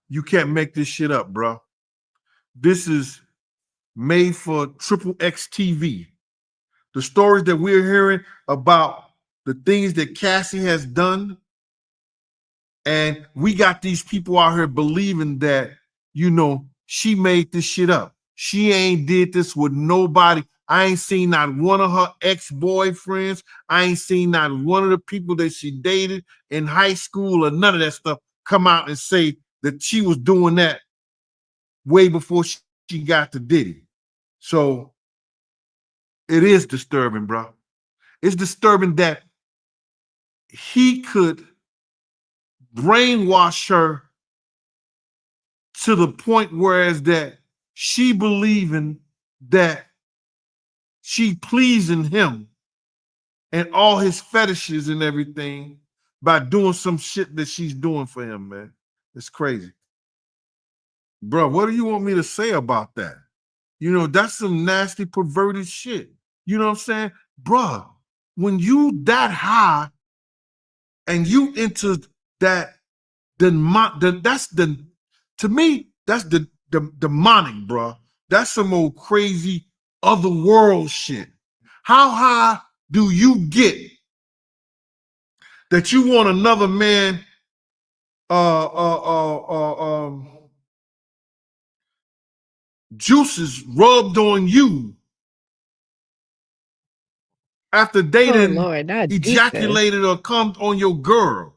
You can't make this shit up, bro. This is made for Triple X TV. The stories that we're hearing about the things that Cassie has done, and we got these people out here believing that, she made this shit up. She ain't did this with nobody. I ain't seen not one of her ex-boyfriends. I ain't seen not one of the people that she dated in high school or none of that stuff come out and say that she was doing that way before she got to Diddy. So it is disturbing, bro. It's disturbing that he could brainwash her to the point whereas that she believing that she pleasing him and all his fetishes and everything by doing some shit that she's doing for him, man. It's crazy. Bro, what do you want me to say about that? That's some nasty, perverted shit. You know what I'm saying? Bro, when you that high and you into that, that's the, to me, that's the demonic, bro. That's some old crazy other world shit. How high do you get that you want another man juices rubbed on you after they Oh done Lord, not juices. ejaculated or come on your girl?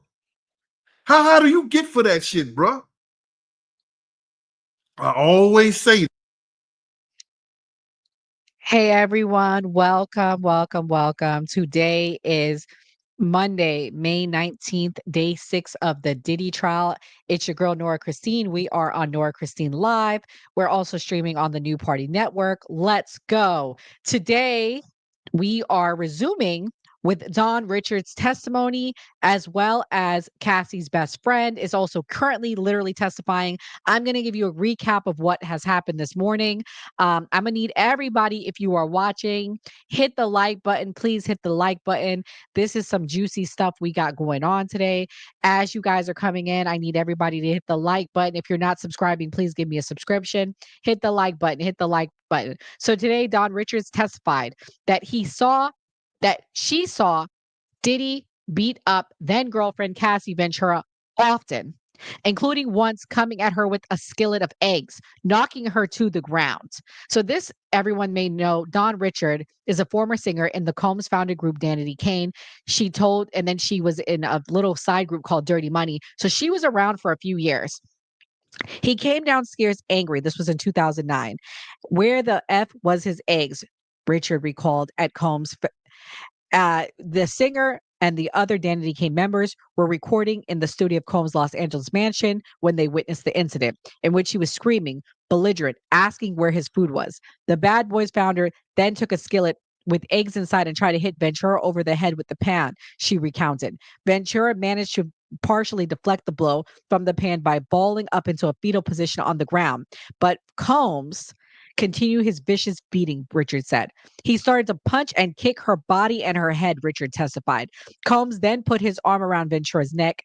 How high do you get for that shit, bro? I always say, Hey everyone, welcome, welcome, welcome. Today is Monday, May 19th, day 6 of the Diddy trial. It's your girl, Nora Christine. We are on Nora Christine Live. We're also streaming on the New Party Network. Let's go. Today, we are resuming with Don Richards' testimony, as well as Cassie's best friend is also currently literally testifying. I'm going to give you a recap of what has happened this morning. I'm going to need everybody, if you are watching, hit the like button. Please hit the like button. This is some juicy stuff we got going on today. As you guys are coming in, I need everybody to hit the like button. If you're not subscribing, please give me a subscription. Hit the like button. Hit the like button. So today, Don Richards testified that she saw Diddy beat up then girlfriend Cassie Ventura often, including once coming at her with a skillet of eggs, knocking her to the ground. So this, everyone may know, Dawn Richard is a former singer in the Combs founded group Danity Kane. And then she was in a little side group called Dirty Money. So she was around for a few years. He came downstairs angry. This was in 2009. Where the F was his eggs? Richard recalled at Combs. The singer and the other Danity Kane members were recording in the studio of Combs' Los Angeles mansion when they witnessed the incident, in which he was screaming, belligerent, asking where his food was. The Bad Boys founder then took a skillet with eggs inside and tried to hit Ventura over the head with the pan, she recounted. Ventura managed to partially deflect the blow from the pan by balling up into a fetal position on the ground. But Combs continued his vicious beating, Richard said. He started to punch and kick her body and her head, Richard testified. Combs then put his arm around Ventura's neck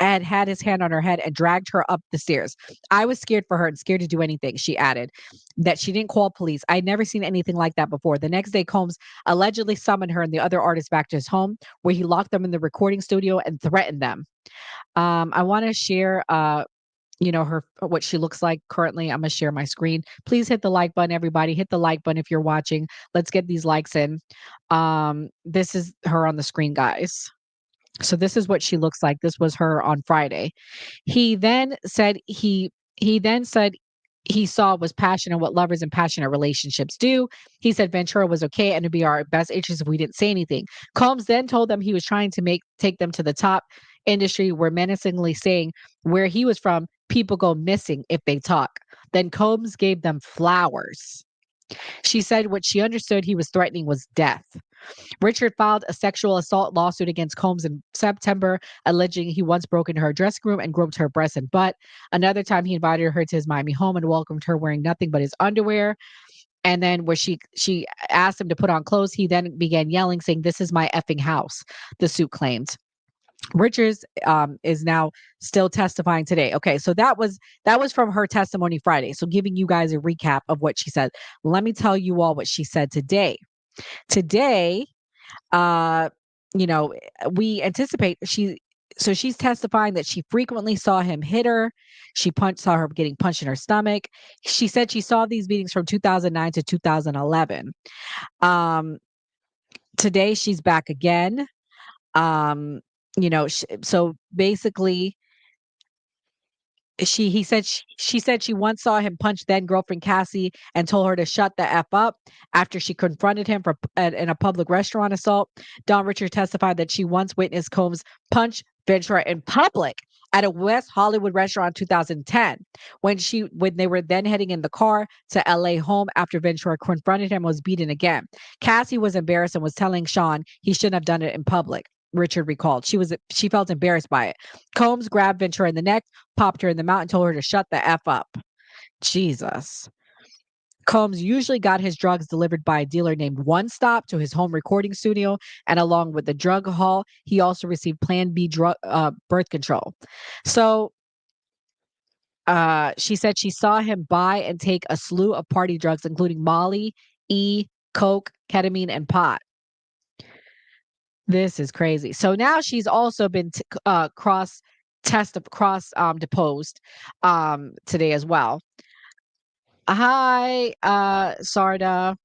and had his hand on her head and dragged her up the stairs. I was scared for her and scared to do anything, she added. That she didn't call police. I'd never seen anything like that before. The next day, Combs allegedly summoned her and the other artists back to his home, where he locked them in the recording studio and threatened them. I want to share her what she looks like currently. I'm gonna share my screen. Please hit the like button, everybody. Hit the like button if you're watching. Let's get these likes in. This is her on the screen, guys. So this is what she looks like. This was her on Friday. He then said he saw was passion and what lovers in passionate relationships do. He said Ventura was okay and it'd be our best interest if we didn't say anything. Combs then told them he was trying to take them to the top industry, were menacingly saying where he was from, people go missing if they talk. Then Combs gave them flowers. She said what she understood he was threatening was death. Richard filed a sexual assault lawsuit against Combs in September, alleging he once broke into her dressing room and groped her breasts and butt. Another time, he invited her to his Miami home and welcomed her wearing nothing but his underwear. And then where she asked him to put on clothes, he then began yelling, saying, "This is my effing house," the suit claimed. Richards is now still testifying today. Okay, so that was from her testimony Friday. So giving you guys a recap of what she said. Let me tell you all what she said today. Today, uh, you know, we anticipate she's testifying that she frequently saw him hit her. Saw her getting punched in her stomach. She said she saw these beatings from 2009 to 2011. Um, Today she's back again. Um, so basically she said she once saw him punch then girlfriend Cassie and told her to shut the F up after she confronted him in a public restaurant assault. Dawn Richard testified that she once witnessed Combs punch Ventura in public at a West Hollywood restaurant in 2010 when they were then heading in the car to LA home after Ventura confronted him and was beaten again. Cassie was embarrassed and was telling Sean he shouldn't have done it in public. Richard recalled. She felt embarrassed by it. Combs grabbed Ventura in the neck, popped her in the mouth, and told her to shut the F up. Jesus. Combs usually got his drugs delivered by a dealer named One Stop to his home recording studio, and along with the drug haul, he also received Plan B birth control. So she said she saw him buy and take a slew of party drugs, including Molly, coke, ketamine, and pot. This is crazy. So now she's also been deposed today as well. Hi, Sarda.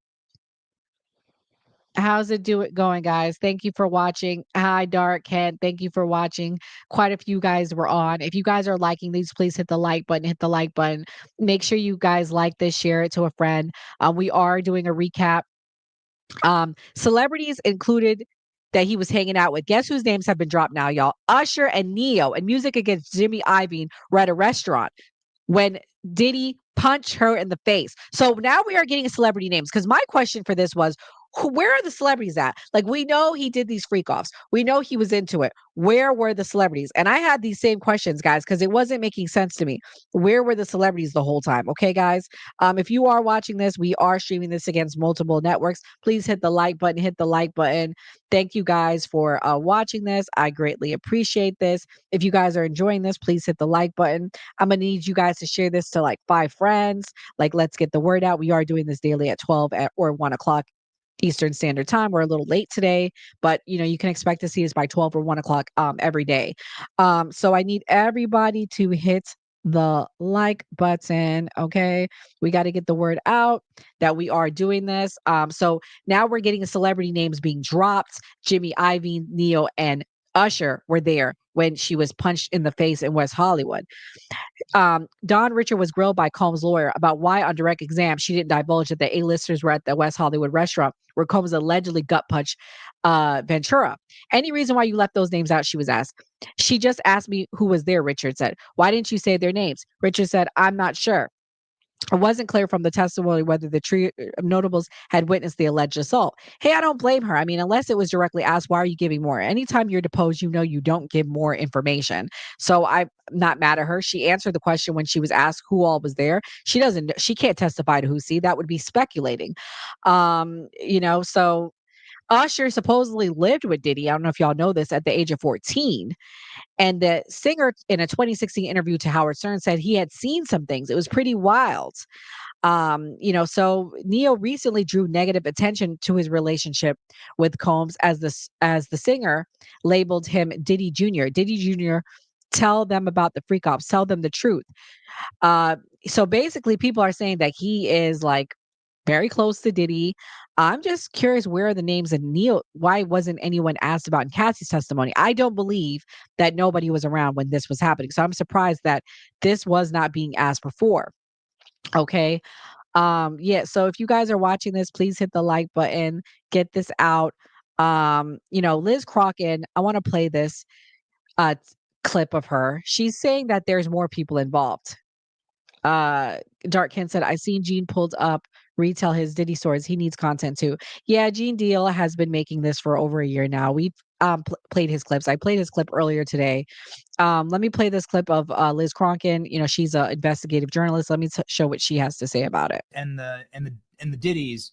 How's it going, guys? Thank you for watching. Hi, Dark Ken. Thank you for watching. Quite a few guys were on. If you guys are liking these, please hit the like button. Hit the like button. Make sure you guys like this, share it to a friend. We are doing a recap. Celebrities included that he was hanging out with. Guess whose names have been dropped now, y'all? Usher and Neo, and Music Against Jimmy Iovine were at a restaurant when Diddy punched her in the face. So now we are getting celebrity names. Because my question for this was, where are the celebrities at? Like, we know he did these freak offs. We know he was into it. Where were the celebrities? And I had these same questions, guys, because it wasn't making sense to me. Where were the celebrities the whole time? Okay, guys. If you are watching this, we are streaming this against multiple networks. Please hit the like button. Hit the like button. Thank you guys for watching this. I greatly appreciate this. If you guys are enjoying this, please hit the like button. I'm going to need you guys to share this to like 5 friends. Like, let's get the word out. We are doing this daily at 12 or 1 o'clock Eastern Standard Time. We're a little late today, but you can expect to see us by 12 or 1 o'clock every day. So I need everybody to hit the like button. Okay. We got to get the word out that we are doing this. So now we're getting celebrity names being dropped. Jimmy Iovine, Neo, and Usher were there when she was punched in the face in West Hollywood. Dawn Richard was grilled by Combs' lawyer about why on direct exam she didn't divulge that the A-listers were at the West Hollywood restaurant where Combs allegedly gut punched Ventura. Any reason why you left those names out, she was asked. She just asked me who was there, Richard said. Why didn't you say their names? Richard said, I'm not sure. It wasn't clear from the testimony whether the trio of notables had witnessed the alleged assault. Hey, I don't blame her. I mean, unless it was directly asked, why are you giving more? Anytime you're deposed, you don't give more information. So I'm not mad at her. She answered the question when she was asked who all was there. She can't testify to who. See, that would be speculating. So Usher supposedly lived with Diddy. I don't know if y'all know this, at the age of 14. And the singer, in a 2016 interview to Howard Stern, said he had seen some things. It was pretty wild. So Neo recently drew negative attention to his relationship with Combs as the singer labeled him Diddy Jr. Diddy Jr. Tell them about the freak offs. Tell them the truth. So basically, people are saying that he is like very close to Diddy. I'm just curious, where are the names of Neil? Why wasn't anyone asked about in Cassie's testimony? I don't believe that nobody was around when this was happening. So I'm surprised that this was not being asked before. Okay. So if you guys are watching this, please hit the like button, get this out. Liz Crocken, I want to play this uh clip of her. She's saying that there's more people involved. Dark Ken said, I seen Gene pulled up retail his Diddy stores. He needs content too. Yeah, Gene Deal has been making this for over a year now. We've played his clips. I played his clip earlier today. Let me play this clip of Liz Cronkin. She's an investigative journalist. Let me show what she has to say about it. And the Diddy's,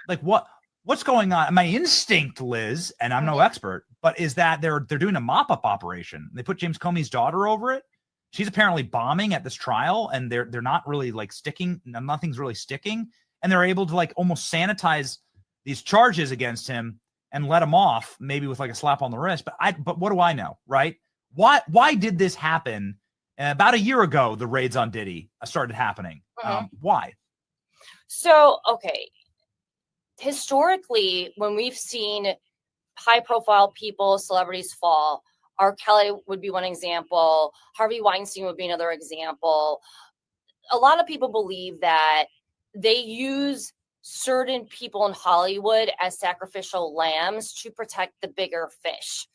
like, what's going on? My instinct, Liz, and I'm no expert, but is that they're doing a mop-up operation. They put James Comey's daughter over it. She's apparently bombing at this trial, and they're not really like sticking. Nothing's really sticking, and they're able to like almost sanitize these charges against him and let him off, maybe with like a slap on the wrist. But what do I know, right? Why did this happen? About a year ago, the raids on Diddy started happening. Why? So, okay. Historically, when we've seen high-profile people, celebrities fall, R. Kelly would be one example. Harvey Weinstein would be another example. A lot of people believe that they use certain people in Hollywood as sacrificial lambs to protect the bigger fish.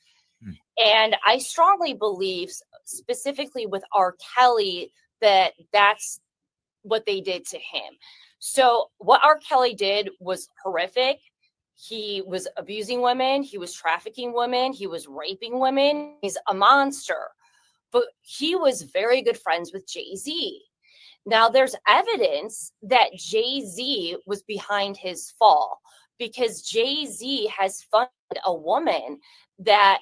And I strongly believe, specifically with R. Kelly, that that's what they did to him. So what R. Kelly did was horrific. He was abusing women. He was trafficking women. He was raping women. He's a monster. But he was very good friends with Jay-Z. Now, there's evidence that Jay-Z was behind his fall because Jay-Z has funded a woman that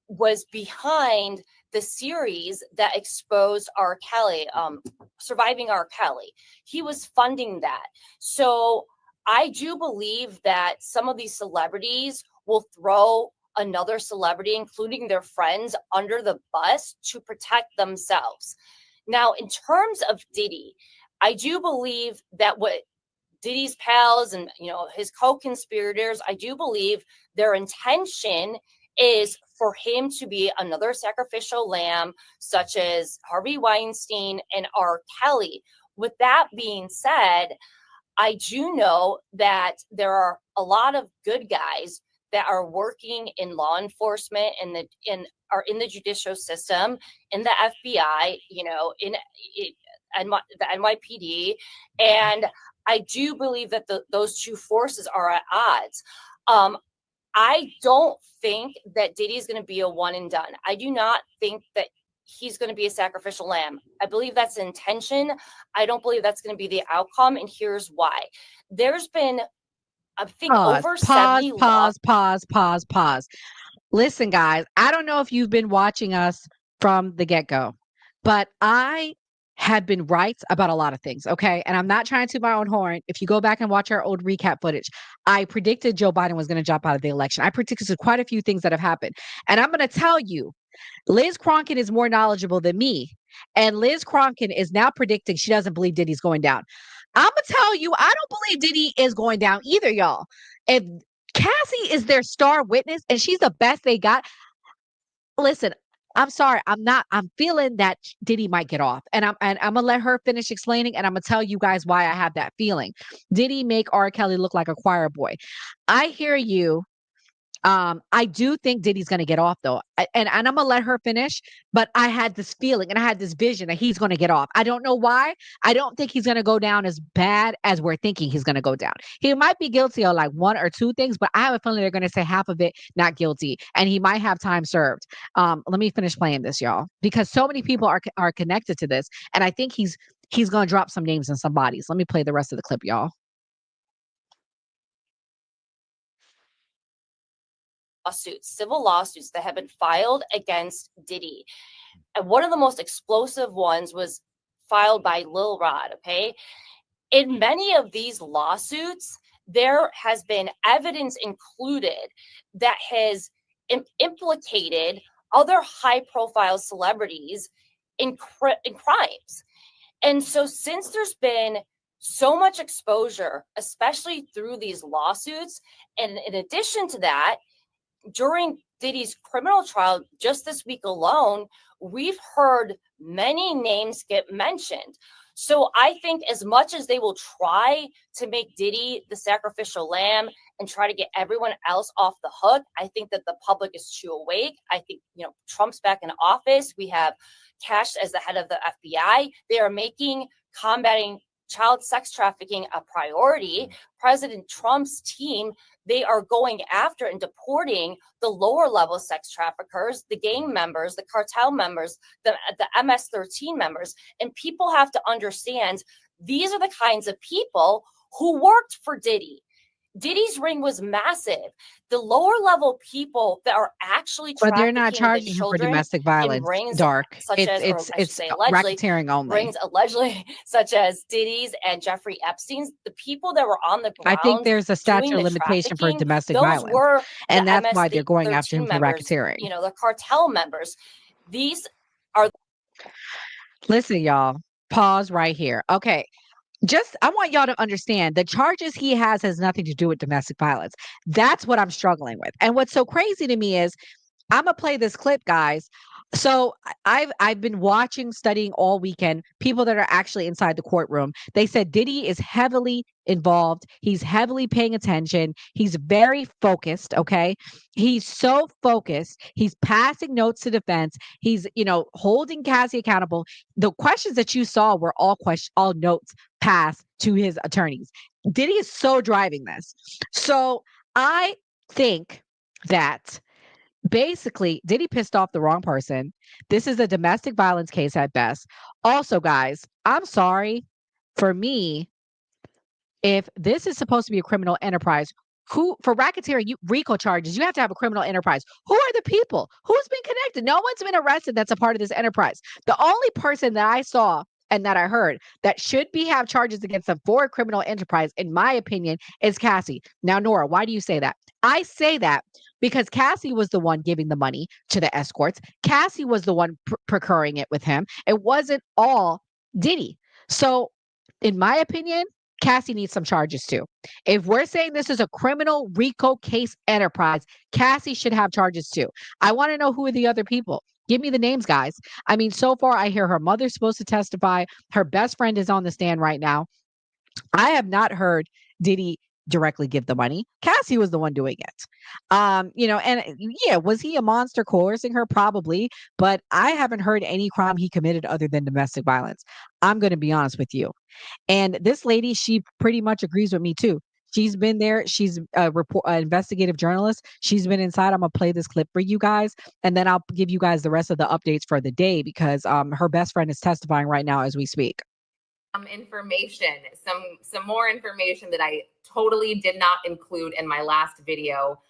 was behind the series that exposed R. Kelly, Surviving R. Kelly. He was funding that. So I do believe that some of these celebrities will throw another celebrity, including their friends, under the bus to protect themselves. Now, in terms of Diddy, I do believe that what Diddy's pals and, his co-conspirators, I do believe their intention is for him to be another sacrificial lamb, such as Harvey Weinstein and R. Kelly. With that being said, I do know that there are a lot of good guys that are working in law enforcement and are in the judicial system, in the FBI, in the NYPD, and I do believe that those two forces are at odds. I don't think that Diddy is going to be a one and done. I do not think that he's going to be a sacrificial lamb. I believe that's the intention. I don't believe that's going to be the outcome. And here's why. There's been, I think, over 70 Pause. Listen, guys, I don't know if you've been watching us from the get-go, but I have been right about a lot of things, okay? And I'm not trying to toot my own horn. If you go back and watch our old recap footage, I predicted Joe Biden was going to jump out of the election. I predicted quite a few things that have happened. And I'm going to tell you, Liz Cronkin is more knowledgeable than me. And Liz Cronkin is now predicting she doesn't believe Diddy's going down. I'm going to tell you, I don't believe Diddy is going down either, y'all. If Cassie is their star witness and she's the best they got, listen, I'm sorry. I'm feeling that Diddy might get off. And I'm gonna let her finish explaining, and I'm gonna tell you guys why I have that feeling. Diddy make R. Kelly look like a choir boy. I hear you. I do think Diddy's going to get off though. And I'm going to let her finish, but I had this feeling and I had this vision that he's going to get off. I don't know why. I don't think he's going to go down as bad as we're thinking he's going to go down. He might be guilty of like one or two things, but I have a feeling they're going to say half of it not guilty, and he might have time served. Let me finish playing this, y'all, because so many people are connected to this, and I think he's going to drop some names and some bodies. Let me play the rest of the clip, y'all. Civil lawsuits that have been filed against Diddy. And one of the most explosive ones was filed by Lil Rod, okay? In many of these lawsuits, there has been evidence included that has implicated other high-profile celebrities in crimes. And so since there's been so much exposure, especially through these lawsuits, and in addition to that, during Diddy's criminal trial just this week alone, we've heard many names get mentioned. So I think as much as they will try to make Diddy the sacrificial lamb and try to get everyone else off the hook, I think that the public is too awake. I think, Trump's back in office. We have Cash as the head of the FBI. They are making combating child sex trafficking a priority. President Trump's team, they are going after and deporting the lower level sex traffickers, the gang members, the cartel members, the MS-13 members. And people have to understand these are the kinds of people who worked for Diddy. Diddy's ring was massive. The lower level people that are actually But they're not trafficking the charging him for children domestic in violence, rings Dark. such as, or I should say allegedly, racketeering only. rings allegedly such as Diddy's and Jeffrey Epstein's, the people that were on the I think ground there's a statute doing of the limitation for trafficking, domestic those violence. were And the that's why they're going after him MS-13 for members, racketeering. you know, the cartel members. These Listen, y'all, pause right here. Okay. I want y'all to understand the charges he has nothing to do with domestic violence. That's what I'm struggling with. And what's so crazy to me is I'm gonna play this clip, guys. So I've been watching, studying all weekend, people that are actually inside the courtroom. They said Diddy is heavily involved. He's heavily paying attention. He's very focused. Okay. He's so focused. He's passing notes to defense. He's, holding Cassie accountable. The questions that you saw were all notes passed to his attorneys. Diddy is so driving this. So I think that basically Diddy pissed off the wrong person. This is a domestic violence case at best. Also, guys, I'm sorry. For me, if this is supposed to be a criminal enterprise, who for racketeering, RICO charges, you have to have a criminal enterprise. Who are the people? Who's been connected? No one's been arrested that's a part of this enterprise. The only person that I saw and that I heard that should have charges against them for a criminal enterprise, in my opinion, is Cassie. Now, Nora, why do you say that? I say that because Cassie was the one giving the money to the escorts. Cassie was the one procuring it with him. It wasn't all Diddy. So, in my opinion, Cassie needs some charges too. If we're saying this is a criminal RICO case enterprise, Cassie should have charges too. I want to know who are the other people. Give me the names, guys. I mean, so far I hear her mother's supposed to testify. Her best friend is on the stand right now. I have not heard Diddy directly give the money. Cassie was the one doing it. And yeah, was he a monster coercing her? Probably, but I haven't heard any crime he committed other than domestic violence. I'm going to be honest with you. And this lady, she pretty much agrees with me too. She's been there. She's a investigative journalist. She's been inside. I'm gonna play this clip for you guys, and then I'll give you guys the rest of the updates for the day because her best friend is testifying right now as we speak. Some more information that I totally did not include in my last video.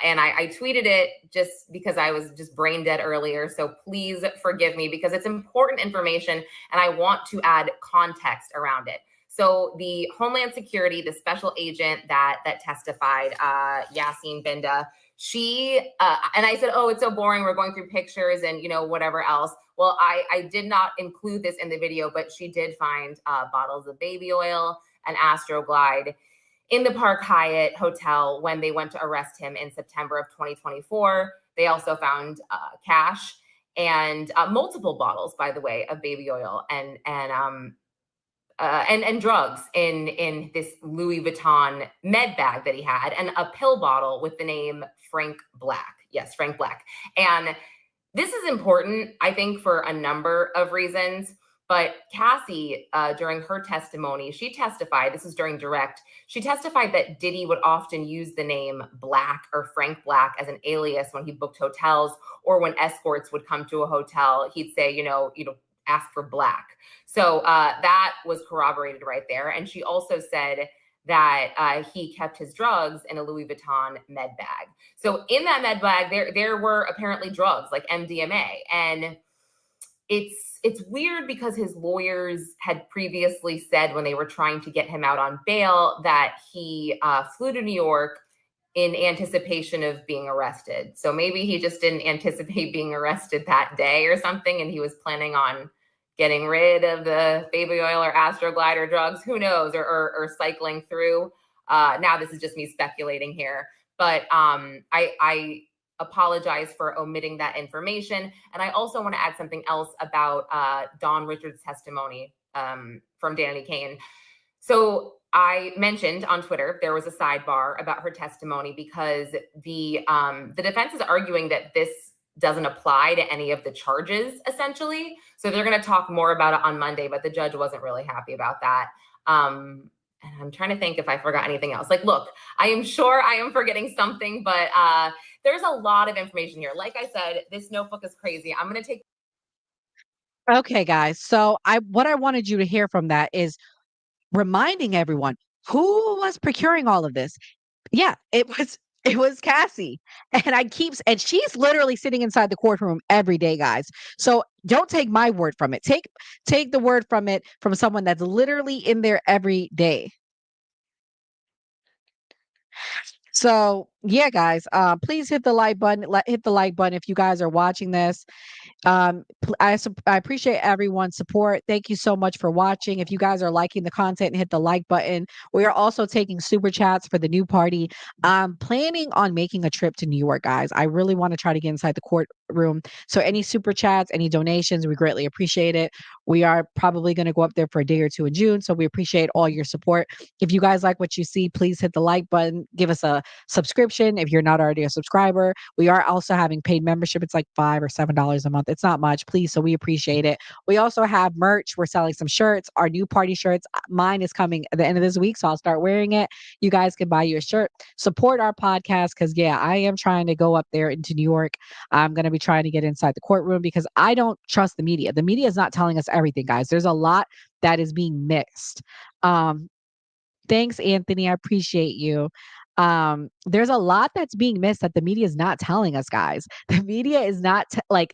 And I tweeted it just because I was just brain dead earlier. So please forgive me because it's important information and I want to add context around it. So the Homeland Security, the special agent that testified, Yassine Binda, she, and I said, oh, it's so boring. We're going through pictures and, whatever else. Well, I did not include this in the video, but she did find bottles of baby oil and Astroglide in the Park Hyatt Hotel when they went to arrest him in September of 2024. They also found cash and multiple bottles, by the way, of baby oil and drugs in this Louis Vuitton med bag that he had, and a pill bottle with the name Frank Black. Yes, Frank Black. And this is important, I think, for a number of reasons. But Cassie, during her testimony, she testified, this is during direct, she testified that Diddy would often use the name Black or Frank Black as an alias when he booked hotels, or when escorts would come to a hotel, he'd say, ask for Black. So that was corroborated right there. And she also said that he kept his drugs in a Louis Vuitton med bag. So in that med bag, there were apparently drugs like MDMA. And it's weird because his lawyers had previously said when they were trying to get him out on bail that he flew to New York in anticipation of being arrested. So maybe he just didn't anticipate being arrested that day or something, and he was planning on getting rid of the baby oil or Astroglide or drugs, who knows, or cycling through. Now this is just me speculating here, but I apologize for omitting that information. And I also want to add something else about Dawn Richards' testimony from Danny Kane. So I mentioned on Twitter, there was a sidebar about her testimony because the defense is arguing that this doesn't apply to any of the charges, essentially. So they're going to talk more about it on Monday, but the judge wasn't really happy about that. And I'm trying to think if I forgot anything else. Like, look, I am sure I am forgetting something, but there's a lot of information here. Like I said, this notebook is crazy. I'm going to take. Okay, guys. So what I wanted you to hear from that is reminding everyone who was procuring all of this. Yeah, it was Cassie. And she's literally sitting inside the courtroom every day, guys. So don't take my word from it. Take the word from it from someone that's literally in there every day. So yeah, guys, please hit the like button. Hit the like button if you guys are watching this. I appreciate everyone's support. Thank you so much for watching. If you guys are liking the content, hit the like button. We are also taking super chats for the new party. I'm planning on making a trip to New York, guys. I really want to try to get inside the courtroom. So any super chats, any donations, we greatly appreciate it. We are probably going to go up there for a day or two in June. So we appreciate all your support. If you guys like what you see, please hit the like button. Give us a subscription if you're not already a subscriber. We are also having paid membership. It's like $5 or $7 a month. It's not much, please. So we appreciate it. We also have merch. We're selling some shirts, our new party shirts. Mine is coming at the end of this week, so I'll start wearing it. You guys can buy you a shirt. Support our podcast because, yeah, I am trying to go up there into New York. I'm going to be trying to get inside the courtroom because I don't trust the media. The media is not telling us everything, guys. There's a lot that is being mixed. Thanks, Anthony. I appreciate you. There's a lot that's being missed that the media is not telling us, guys. The media is not like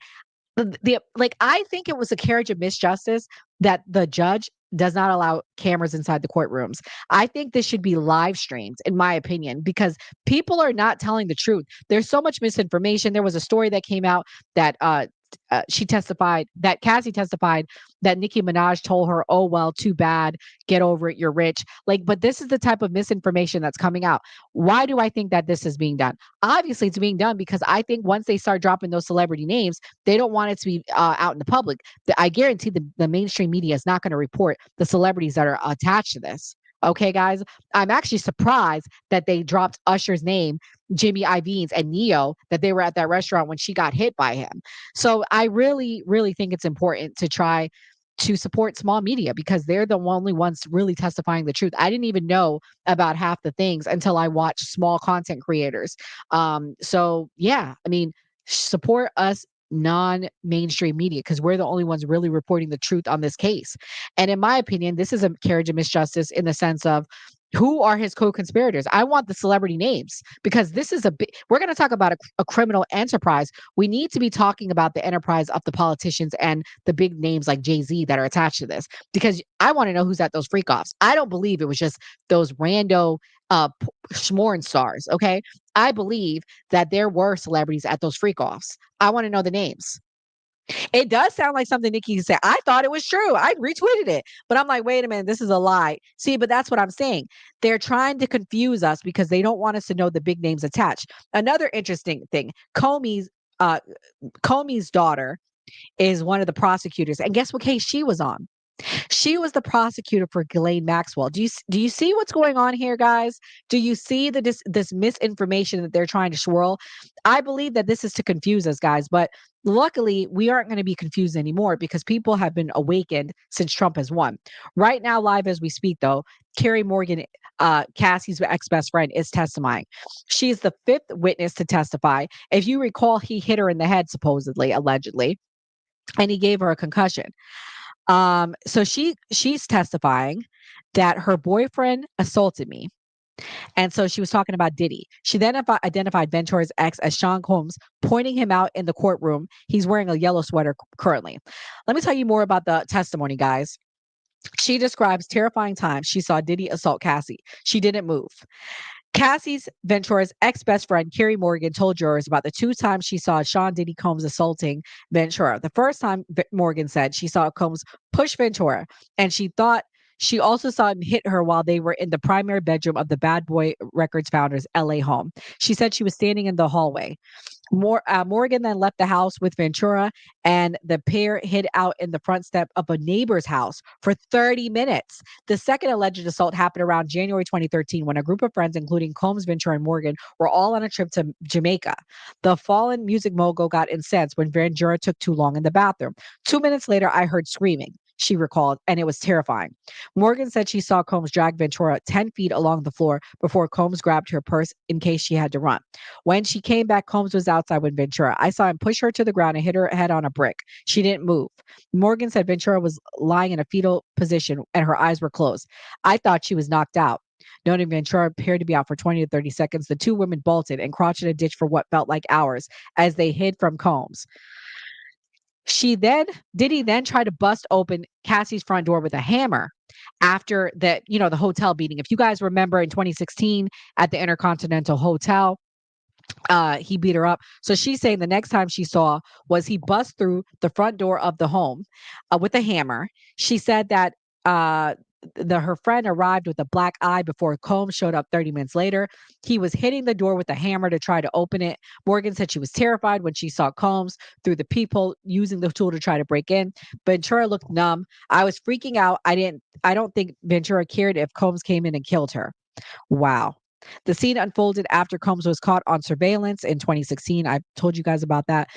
like I think it was a carriage of misjustice that the judge does not allow cameras inside the courtrooms. I think this should be live streamed, in my opinion, because people are not telling the truth. There's so much misinformation. There was a story that came out that Cassie testified that Nicki Minaj told her, "Oh well, too bad, get over it, you're rich." Like, but this is the type of misinformation that's coming out. Why do I think that this is being done? Obviously, it's being done because I think once they start dropping those celebrity names, they don't want it to be out in the public. I guarantee the mainstream media is not going to report the celebrities that are attached to this. Okay, guys, I'm actually surprised that they dropped Usher's name, Jimmy Iovine, and Neo, that they were at that restaurant when she got hit by him. So I really, really think it's important to try to support small media because they're the only ones really testifying the truth. I didn't even know about half the things until I watched small content creators. So yeah, I mean, support us non-mainstream media because we're the only ones really reporting the truth on this case. And in my opinion, this is a carriage of misjustice in the sense of who are his co-conspirators. I want the celebrity names because this is we're going to talk about a criminal enterprise. We need to be talking about the enterprise of the politicians and the big names like Jay-Z that are attached to this because I want to know who's at those freak offs. I don't believe it was just those rando schmorn stars. Okay. I believe that there were celebrities at those freak offs. I want to know the names. It does sound like something Nikki said. I thought it was true. I retweeted it, but I'm like, wait a minute, this is a lie. See, but that's what I'm saying. They're trying to confuse us because they don't want us to know the big names attached. Another interesting thing, Comey's daughter is one of the prosecutors, and guess what case she was on? She was the prosecutor for Ghislaine Maxwell. Do you see what's going on here, guys? Do you see this misinformation that they're trying to swirl? I believe that this is to confuse us, guys. But luckily, we aren't going to be confused anymore because people have been awakened since Trump has won. Right now, live as we speak, though, Carrie Morgan, Cassie's ex-best friend, is testifying. She's the fifth witness to testify. If you recall, he hit her in the head, supposedly, allegedly, and he gave her a concussion. So she's testifying that her boyfriend assaulted me. And so she was talking about Diddy. She then identified Ventura's ex as Sean Combs, pointing him out in the courtroom. He's wearing a yellow sweater currently. Let me tell you more about the testimony, guys. She describes terrifying times she saw Diddy assault Cassie. She didn't move. Cassie's Ventura's ex-best friend, Carrie Morgan, told jurors about the two times she saw Sean Diddy Combs assaulting Ventura. The first time, Morgan said she saw Combs push Ventura, and she also saw him hit her while they were in the primary bedroom of the Bad Boy Records founder's LA home. She said she was standing in the hallway. Morgan then left the house with Ventura, and the pair hid out in the front step of a neighbor's house for 30 minutes. The second alleged assault happened around January 2013 when a group of friends, including Combs, Ventura, and Morgan, were all on a trip to Jamaica. The fallen music mogul got incensed when Ventura took too long in the bathroom. 2 minutes later, I heard screaming, she recalled, and it was terrifying. Morgan said she saw Combs drag Ventura 10 feet along the floor before Combs grabbed her purse in case she had to run. When she came back, Combs was outside with Ventura. I saw him push her to the ground and hit her head on a brick. She didn't move. Morgan said Ventura was lying in a fetal position and her eyes were closed. I thought she was knocked out. noting Ventura appeared to be out for 20 to 30 seconds. The two women bolted and crouched in a ditch for what felt like hours as they hid from Combs. Diddy then tried to bust open Cassie's front door with a hammer after the hotel beating. If you guys remember in 2016 at the Intercontinental Hotel, he beat her up. So she's saying the next time she saw was he bust through the front door of the home with a hammer. She said that her friend arrived with a black eye before Combs showed up 30 minutes later. He was hitting the door with a hammer to try to open it. Morgan said she was terrified when she saw Combs through the peephole using the tool to try to break in. Ventura looked numb. I was freaking out. I don't think Ventura cared if Combs came in and killed her. Wow. The scene unfolded after Combs was caught on surveillance in 2016. I told you guys about that.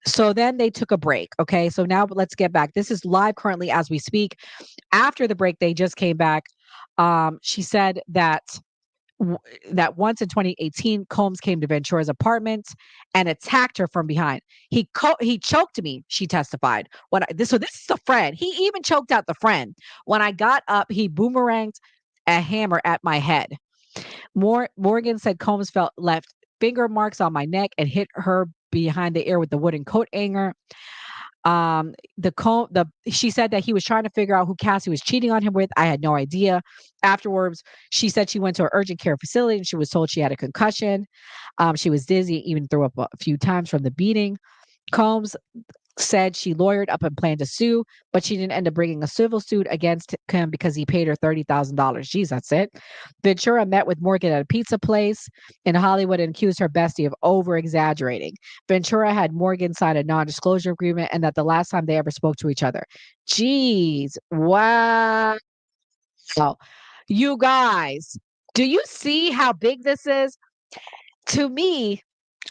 So then they took a break. Okay. So now let's get back. This is live currently as we speak. After the break, they just came back. She said that once in 2018, Combs came to Ventura's apartment and attacked her from behind. He choked me, she testified. So this is a friend. He even choked out the friend. When I got up, he boomeranged a hammer at my head. Morgan said Combs left finger marks on my neck and hit her behind the ear with the wooden coat hanger. She said that he was trying to figure out who Cassie was cheating on him with. I had no idea. Afterwards, she said she went to an urgent care facility and she was told she had a concussion. She was dizzy, even threw up a few times from the beating. Combs said she lawyered up and planned to sue, but she didn't end up bringing a civil suit against him because he paid her $30,000. Jeez, that's it. Ventura met with Morgan at a pizza place in Hollywood and accused her bestie of over-exaggerating. Ventura had Morgan sign a non-disclosure agreement and that the last time they ever spoke to each other. Jeez, wow. So, you guys, do you see how big this is? To me,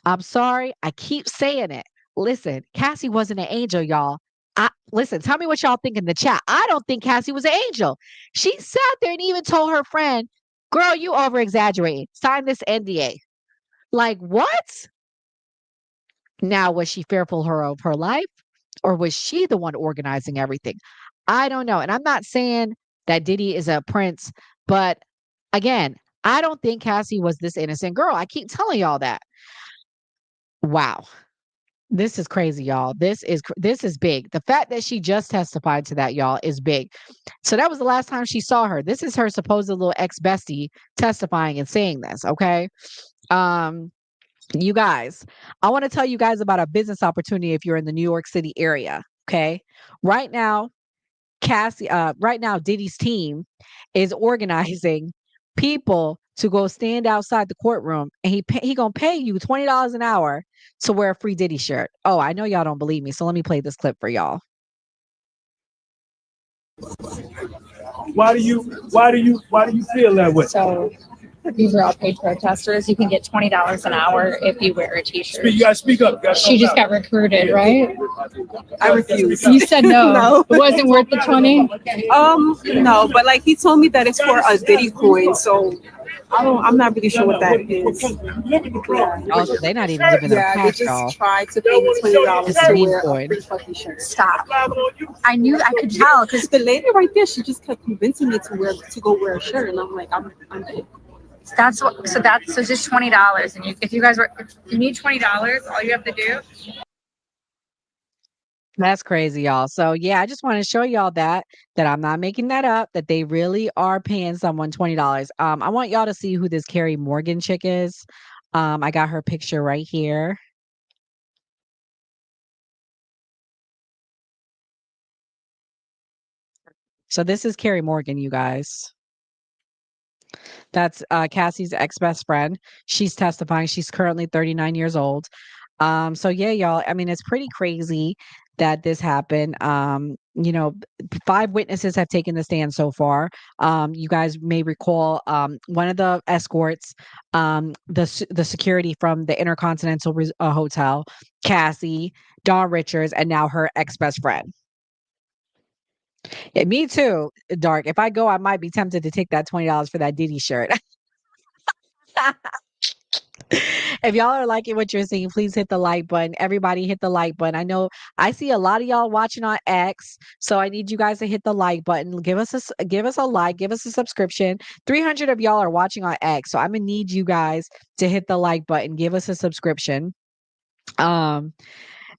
I'm sorry, I keep saying it. Listen, Cassie wasn't an angel, y'all. Listen, tell me what y'all think in the chat. I don't think Cassie was an angel. She sat there and even told her friend, girl, you over exaggerating. Sign this NDA. Like, what? Now, was she fearful of her life? Or was she the one organizing everything? I don't know. And I'm not saying that Diddy is a prince, but again, I don't think Cassie was this innocent girl. I keep telling y'all that. Wow. This is crazy, y'all. This is big. The fact that she just testified to that, y'all, is big. So that was the last time she saw her. This is her supposed little ex-bestie testifying and saying this, okay? You guys, I want to tell you guys about a business opportunity if you're in the New York City area, okay? Right now, Diddy's team is organizing people to go stand outside the courtroom, and he gonna pay you $20 an hour to wear a free Diddy shirt. Oh, I know y'all don't believe me, so let me play this clip for y'all. Why do you feel that way? So these are all paid protesters. You can get $20 an hour if you wear a t-shirt. You gotta speak up. She just got recruited, right? I refuse. You said no. No. It wasn't worth the 20? No, but like he told me that it's for a Diddy coin, so I'm not really sure what that is. Oh, so they're not even giving them Yeah, they cash, just y'all. tried to pay me $20 It's a to meme wear coin. a free fucking shirt. Stop. I could tell because The lady right there, she just kept convincing me to go wear a shirt, and I'm like, I'm good. so just $20. And if you need $20, all you have to do. That's crazy, y'all. So yeah, I just want to show y'all that I'm not making that up, that they really are paying someone $20. I want y'all to see who this Carrie Morgan chick is. I got her picture right here. So this is Carrie Morgan, you guys. That's Cassie's ex-best friend. She's testifying. She's currently 39 years old. So yeah, y'all, I mean, it's pretty crazy that this happened. 5 witnesses have taken the stand so far. You guys may recall one of the escorts, the security from the Intercontinental Hotel, Cassie, Dawn Richards, and now her ex-best friend. Yeah, me too, Dark. If I go, I might be tempted to take that $20 for that Diddy shirt. If y'all are liking what you're seeing, please hit the like button. Everybody hit the like button. I know I see a lot of y'all watching on X, so I need you guys to hit the like button. Give us a like, give us a subscription. 300 of y'all are watching on X, so I'm gonna need you guys to hit the like button. Give us a subscription.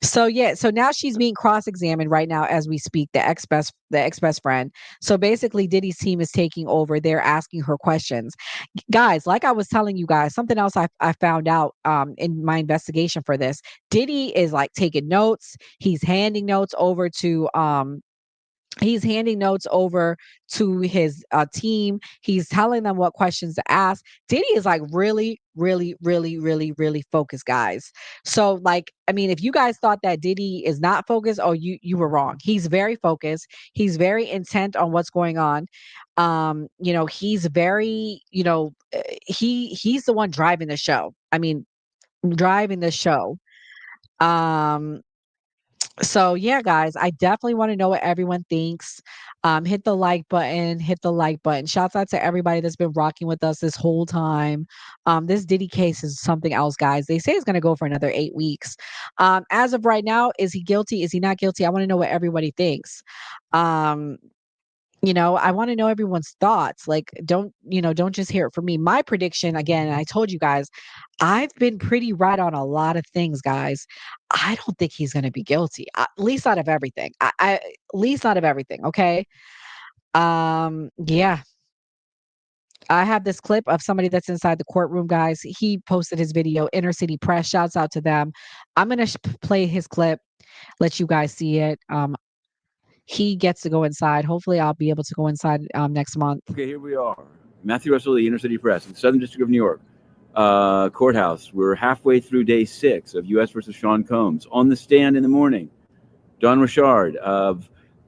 So yeah, so now she's being cross-examined right now as we speak, the ex-best friend. So basically Diddy's team is taking over. They're asking her questions. Guys, like I was telling you guys, something else I found out in my investigation for this. Diddy is like taking notes. He's handing notes over to his team. He's telling them what questions to ask. Diddy is like really, really, really, really, really focused, guys. So, like, I mean, if you guys thought that Diddy is not focused, oh, you were wrong. He's very focused. He's very intent on what's going on. He's very, he's the one driving the show. I mean, driving the show. Um, so yeah, guys, I definitely want to know what everyone thinks. Hit the like button, hit the like button. Shouts out to everybody that's been rocking with us this whole time. This Diddy case is something else, guys. They say it's going to go for another 8 weeks. As of right now, is he guilty? Is he not guilty? I want to know what everybody thinks. Um, I want to know everyone's thoughts. Like, don't just hear it from me. My prediction, again, and I told you guys, I've been pretty right on a lot of things, guys. I don't think he's going to be guilty, at least out of everything. At least out of everything. Okay. Yeah. I have this clip of somebody that's inside the courtroom, guys. He posted his video, Inner City Press. Shouts out to them. I'm going to play his clip, let you guys see it. He gets to go inside. Hopefully, I'll be able to go inside next month. Okay, here we are. Matthew Russell, the Inner City Press, in the Southern District of New York courthouse. We're halfway through day 6 of U.S. versus Sean Combs. On the stand in the morning, Dawn Richard,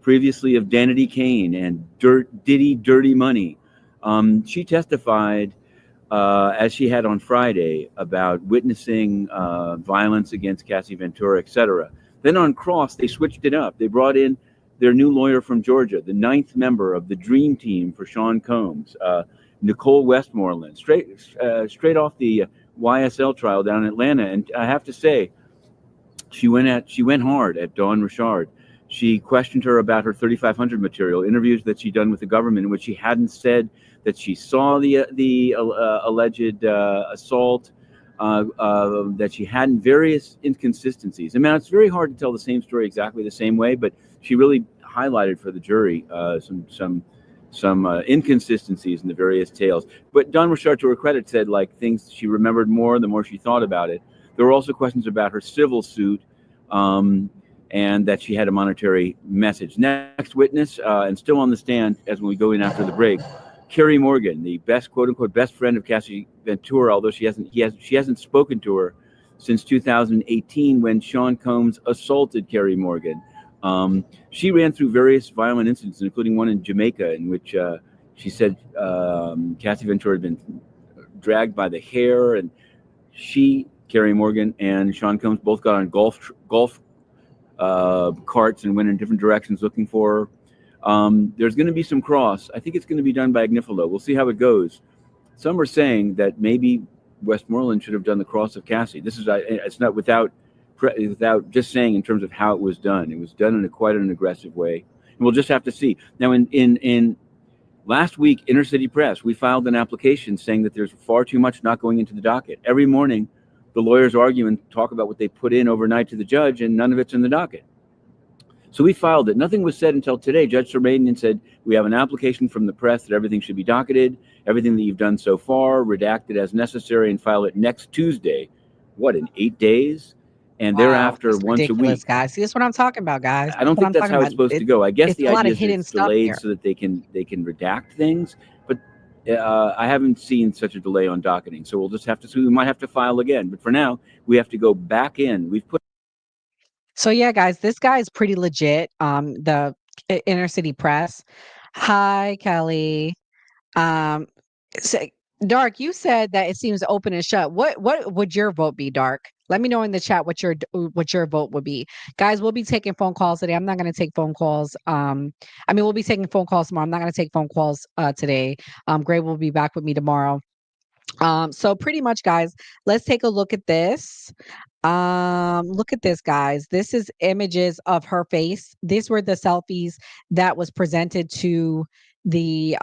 previously of Danity Kane and Diddy Dirty Money. She testified, as she had on Friday, about witnessing violence against Cassie Ventura, etc. Then on cross, they switched it up. They brought in their new lawyer from Georgia, the 9th member of the dream team for Sean Combs, Nicole Westmoreland, straight off the YSL trial down in Atlanta. And I have to say, she went hard at Dawn Richard. She questioned her about her 3500 material, interviews that she'd done with the government in which she hadn't said that she saw the alleged assault, that she had various inconsistencies. I mean, it's very hard to tell the same story exactly the same way, but she really highlighted for the jury some inconsistencies in the various tales. But Dawn Richard, to her credit, said like things she remembered more the more she thought about it. There were also questions about her civil suit, and that she had a monetary message. Next witness, and still on the stand as when we go in after the break, Carrie Morgan, the best, quote unquote, best friend of Cassie Ventura, although she hasn't spoken to her since 2018 when Sean Combs assaulted Carrie Morgan. She ran through various violent incidents, including one in Jamaica, in which she said Cassie Ventura had been dragged by the hair, and Carrie Morgan, and Sean Combs both got on golf carts and went in different directions looking for her. There's going to be some cross. I think it's going to be done by Agnifilo. We'll see how it goes. Some are saying that maybe Westmoreland should have done the cross of Cassie. It's not without just saying in terms of how it was done. It was done in quite an aggressive way, and we'll just have to see. Now, in last week, Inner City Press, we filed an application saying that there's far too much not going into the docket. Every morning, the lawyers argue and talk about what they put in overnight to the judge, and none of it's in the docket. So we filed it. Nothing was said until today. Judge Sermadian said, we have an application from the press that everything should be docketed, everything that you've done so far, redacted as necessary, and file it next Tuesday. What, in 8 days? And thereafter, that's once ridiculous, a week. guys. See, that's what I'm talking about, guys. I don't think that's how it's supposed to go. I guess the idea is it's delayed here so that they can redact things. But I haven't seen such a delay on docketing. So we'll just have to see. We might have to file again. But for now, we have to go back in. We've put. So yeah, guys, this guy is pretty legit. The Inner City Press. Hi, Kelly. So, Dark, you said that it seems open and shut. What would your vote be, Dark? Let me know in the chat what your vote would be. Guys, we'll be taking phone calls today. I'm not going to take phone calls. We'll be taking phone calls tomorrow. I'm not going to take phone calls today. Gray will be back with me tomorrow. So pretty much, guys, let's take a look at this. Look at this, guys. This is images of her face. These were the selfies that was presented to the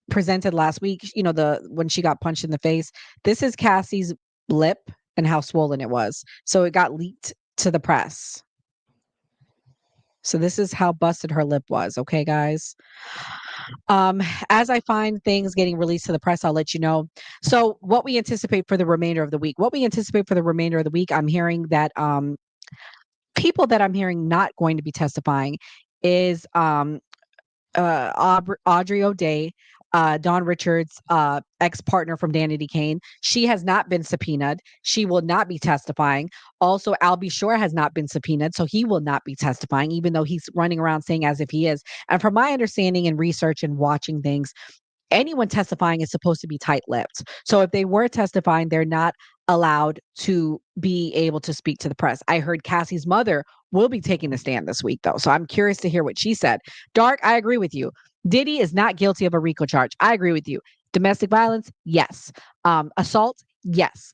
presented last week, the when she got punched in the face. This is Cassie's lip and how swollen it was. So it got leaked to the press. So this is how busted her lip was, okay, guys? As I find things getting released to the press, I'll let you know. So what we anticipate for the remainder of the week. I'm hearing that people that I'm hearing not going to be testifying is Audrey O'Day, Don Richards' ex-partner from Danity Kane. She has not been subpoenaed. She will not be testifying. Also, Albie Shore has not been subpoenaed, so he will not be testifying, even though he's running around saying as if he is. And from my understanding and research and watching things, anyone testifying is supposed to be tight-lipped. So if they were testifying, they're not allowed to be able to speak to the press. I heard Cassie's mother will be taking the stand this week, though. So I'm curious to hear what she said. Dark, I agree with you. Diddy is not guilty of a RICO charge. I agree with you. Domestic violence, yes. Assault, yes.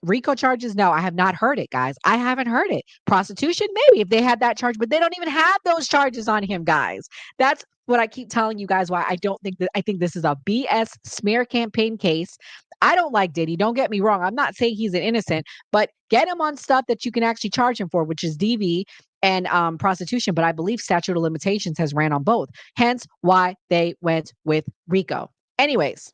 RICO charges, no, I have not heard it, guys. I haven't heard it. Prostitution, maybe if they had that charge, but they don't even have those charges on him, guys. That's what I keep telling you guys why I don't think that I think this is a BS smear campaign case. I don't like Diddy. Don't get me wrong. I'm not saying he's an innocent, but get him on stuff that you can actually charge him for, which is DV and prostitution. But I believe statute of limitations has ran on both. Hence why they went with RICO. Anyways,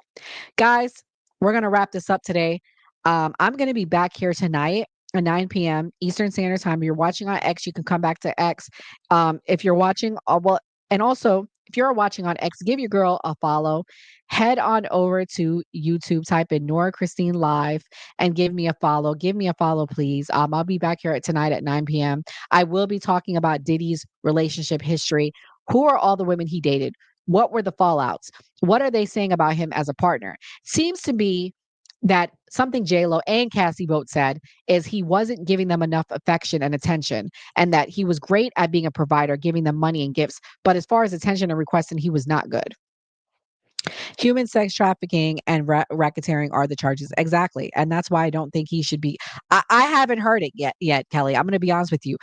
guys, we're going to wrap this up today. I'm going to be back here tonight at 9 p.m. Eastern Standard Time. If you're watching on X, you can come back to X. If you're watching, and also, if you're watching on X, give your girl a follow. Head on over to YouTube, type in Nora Christine Live, and give me a follow. Give me a follow, please. I'll be back here tonight at 9 p.m. I will be talking about Diddy's relationship history. Who are all the women he dated? What were the fallouts? What are they saying about him as a partner? Seems to be that something J-Lo and Cassie both said is he wasn't giving them enough affection and attention, and that he was great at being a provider, giving them money and gifts. But as far as attention and requesting, he was not good. Human sex trafficking and racketeering are the charges. Exactly. And that's why I don't think he should be. I haven't heard it yet, Kelly. I'm going to be honest with you.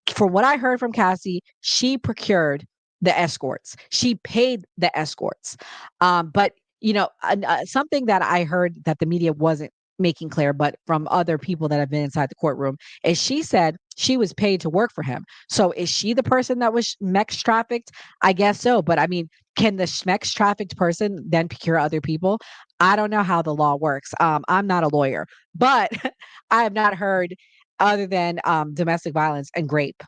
From what I heard from Cassie, she procured the escorts. She paid the escorts. But something that I heard that the media wasn't making clear, but from other people that have been inside the courtroom, is she said she was paid to work for him. So is she the person that was mex trafficked? I guess so. But I mean, can the mex trafficked person then procure other people? I don't know how the law works. I'm not a lawyer, but I have not heard other than domestic violence and grape,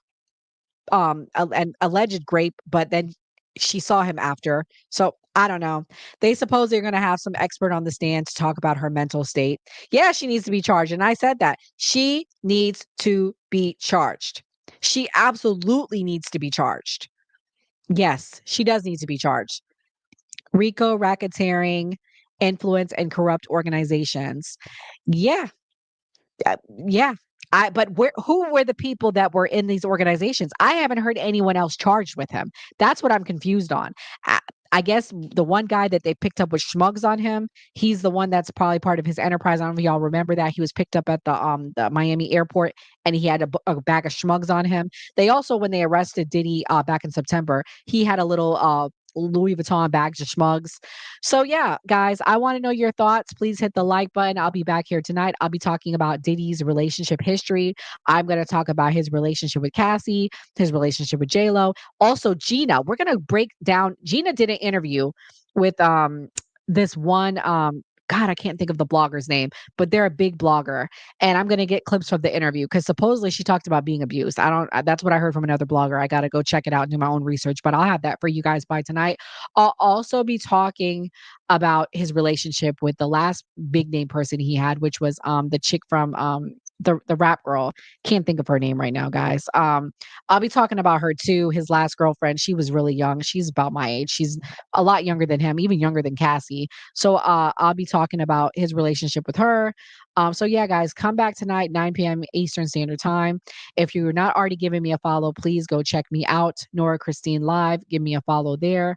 and alleged grape, but then she saw him after. So I don't know. They suppose they're going to have some expert on the stand to talk about her mental state. Yeah, she needs to be charged. And I said that. She needs to be charged. She absolutely needs to be charged. Yes, she does need to be charged. RICO, racketeering, influence, and corrupt organizations. Yeah. Yeah. But who were the people that were in these organizations? I haven't heard anyone else charged with him. That's what I'm confused on. I guess the one guy that they picked up with schmugs on him, he's the one that's probably part of his enterprise. I don't know if y'all remember that. He was picked up at the Miami airport and he had a bag of schmugs on him. They also, when they arrested Diddy back in September, he had a little Louis Vuitton bags of schmugs. So yeah, guys, I want to know your thoughts. Please hit the like button. I'll be back here tonight. I'll be talking about Diddy's relationship history. I'm going to talk about his relationship with Cassie, his relationship with J-Lo. Also, Gina, we're going to break down. Gina did an interview with this one God, I can't think of the blogger's name, but they're a big blogger. And I'm going to get clips from the interview because supposedly she talked about being abused. That's what I heard from another blogger. I got to go check it out and do my own research, but I'll have that for you guys by tonight. I'll also be talking about his relationship with the last big name person he had, which was the chick from the rap girl. Can't think of her name right now, guys. I'll be talking about her too. His last girlfriend, she was really young. She's about my age. She's a lot younger than him, even younger than Cassie. So I'll be talking about his relationship with her. So yeah, guys, come back tonight, 9 p.m. Eastern Standard Time. If you're not already giving me a follow, please go check me out, Nora Christine Live. Give me a follow there.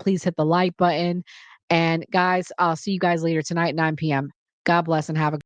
Please hit the like button. And guys, I'll see you guys later tonight, 9 p.m. God bless and have a